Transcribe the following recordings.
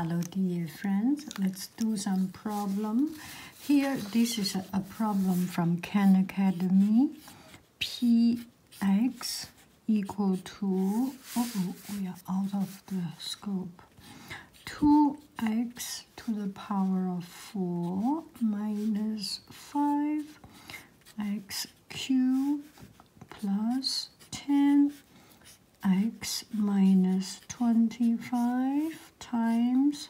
Hello dear friends, let's do some problem. Here, this is a problem from Khan Academy. Px equal to, we are out of the scope. 2x to the power of 4 minus 5x cubed plus 10x minus 25 times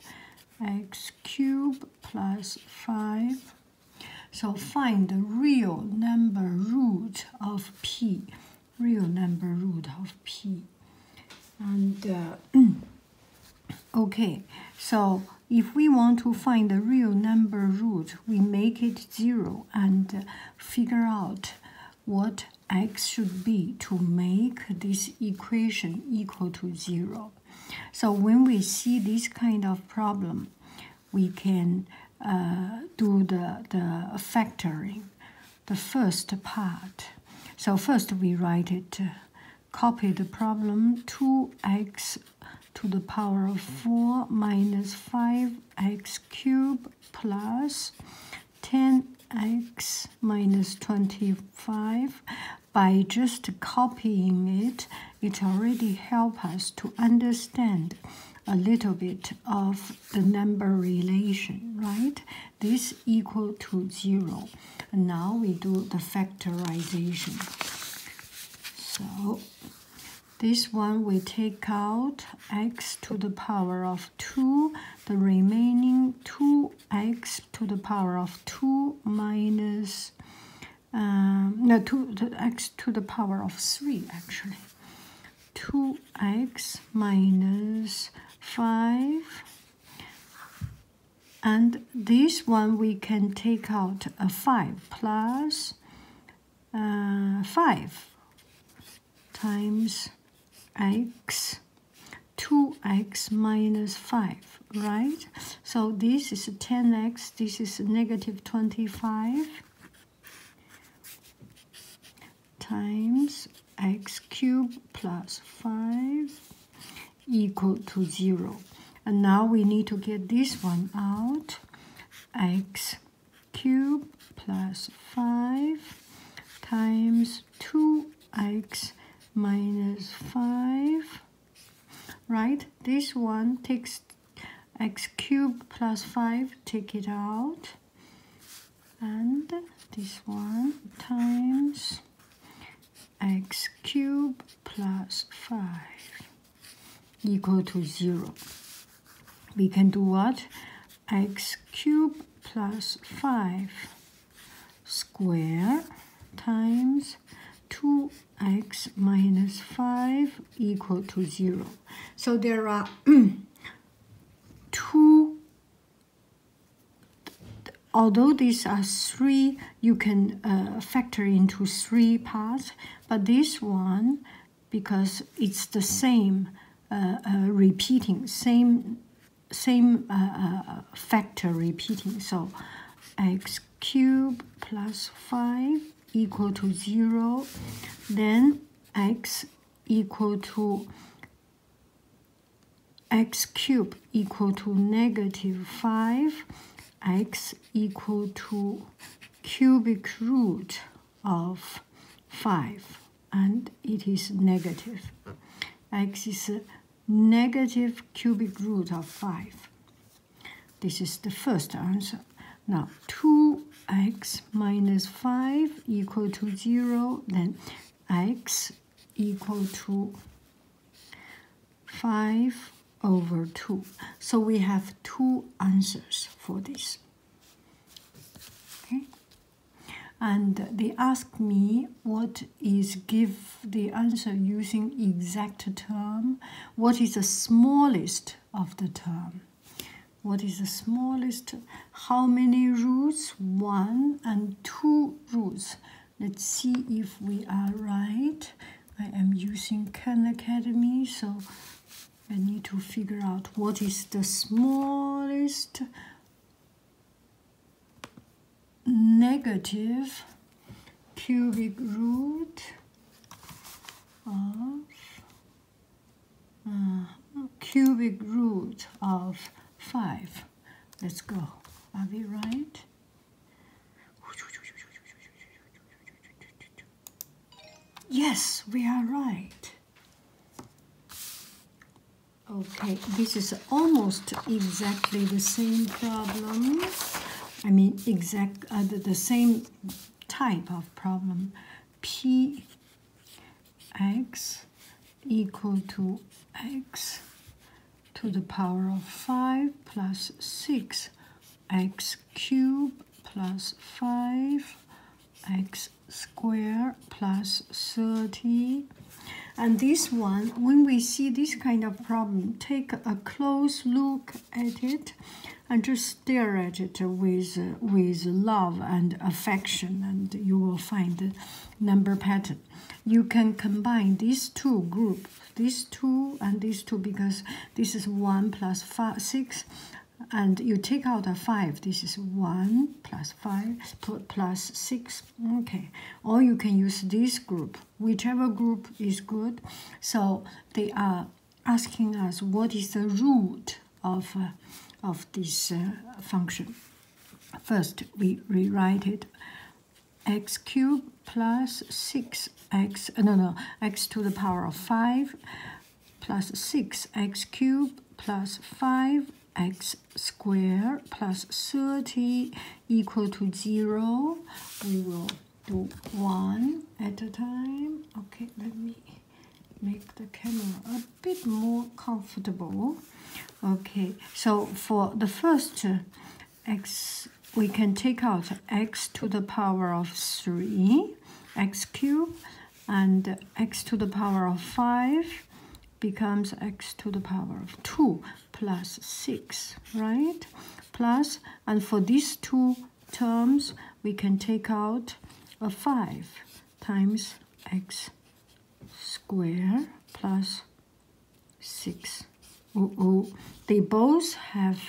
x cubed plus 5. So find the real number root of p. Real number root of p. And okay, so if we want to find the real number root, we make it 0 and figure out what x should be to make this equation equal to 0. So when we see this kind of problem, we can do the factoring, the first part. So first we write it, copy the problem, 2x to the power of 4 minus 5x cubed plus 10x minus 25. By just copying it, it already helps us to understand a little bit of the number relation, right? This equal to 0. And now we do the factorization. So this one we take out x to the power of 2, the remaining 2x to the power of 2 minus, x to the power of 3 actually. 2x minus 5. And this one we can take out a 5 plus 5 times x, 2x minus 5, right? So this is 10x, this is negative 25 times x cubed plus 5 equal to 0. And now we need to get this one out. X cubed plus 5 times 2x minus 5, right? This one takes x cubed plus 5, take it out. And this one times x cubed plus 5 equal to 0. We can do what? X cubed plus 5 square times 2x minus 5 equal to 0. So there are two, although these are 3, you can factor into 3 parts, but this one, because it's the same repeating, same factor repeating, so x cubed plus 5 equal to 0, then x equal to x cubed equal to negative 5, x equal to cubic root of 5, and it is negative. X is a negative cubic root of 5. This is the first answer. Now 2x minus 5 equal to 0, then x equal to 5 over 2. So we have 2 answers for this. Okay? And they ask me what is, give the answer using exact term. What is the smallest of the term? What is the smallest? How many roots? 1 and 2 roots. Let's see if we are right. I am using Khan Academy, so I need to figure out what is the smallest negative cubic root of 5. Let's go. Are we right? Yes, we are right. Okay, this is almost exactly the same problem. I mean, the same type of problem. P x equal to x to the power of 5 plus 6 x cubed plus 5 x squared plus 30. And this one, when we see this kind of problem, take a close look at it and just stare at it with love and affection, and you will find the number pattern. You can combine these two groups, these two and these two, because this is 1 plus 6, and you take out a 5. This is 1 plus 5 plus 6. Okay. Or you can use this group. Whichever group is good. So they are asking us what is the root of this function. First, we rewrite it. X cubed plus 6x, x to the power of 5 plus 6x cubed plus 5x squared plus 30 equal to 0. We will do one at a time. Okay, let me make the camera a bit more comfortable. Okay, so for the first x, we can take out x to the power of 3, x cubed, and x to the power of 5 becomes x to the power of 2 plus 6, right? Plus, and for these two terms, we can take out a 5 times x squared plus 6. They both have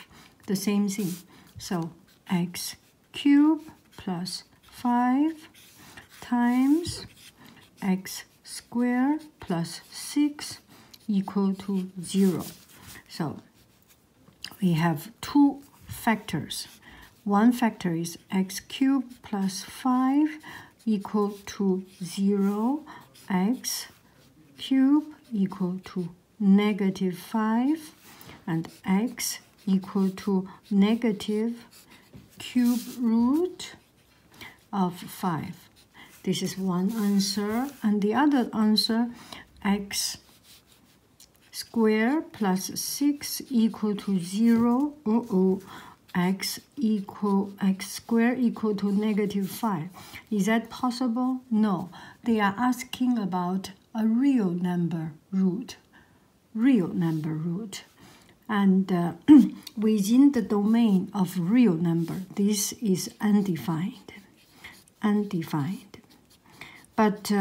the same thing. So x cubed plus 5 times x squared plus 6 equal to 0. So we have two factors. One factor is x cubed plus 5 equal to 0, x cubed equal to negative 5, and x equal to negative cube root of 5. This is one answer. And the other answer, x squared plus 6 equal to 0. X squared equal to negative 5. Is that possible? No. They are asking about a real number root. Real number root. And within the domain of real number, this is undefined. Undefined. But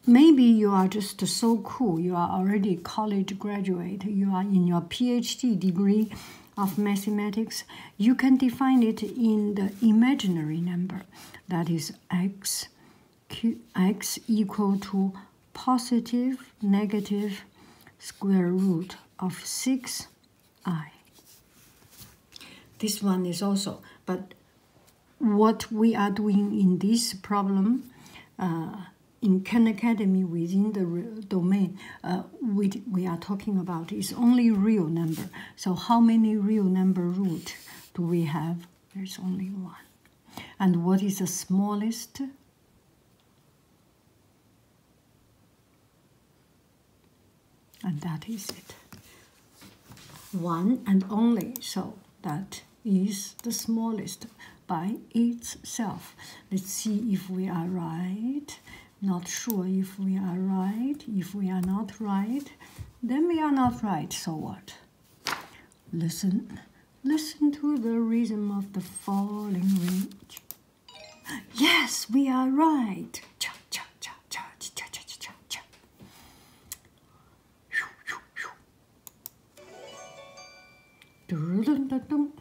maybe you are just so cool. You are already college graduate. You are in your PhD degree of mathematics. You can define it in the imaginary number. That is x equal to positive, negative square root of 6i. This one is also, but what we are doing in this problem, in Khan Academy within the domain, we are talking about is only real number. So how many real number root do we have? There's only one. And what is the smallest? And that is it. One and only, so that is the smallest by itself. Let's see if we are right. Not sure if we are right. If we are not right, then we are not right. So what? Listen to the rhythm of the falling rain. Yes, we are right. Cha cha cha cha cha cha cha cha. Dun dun dun dun.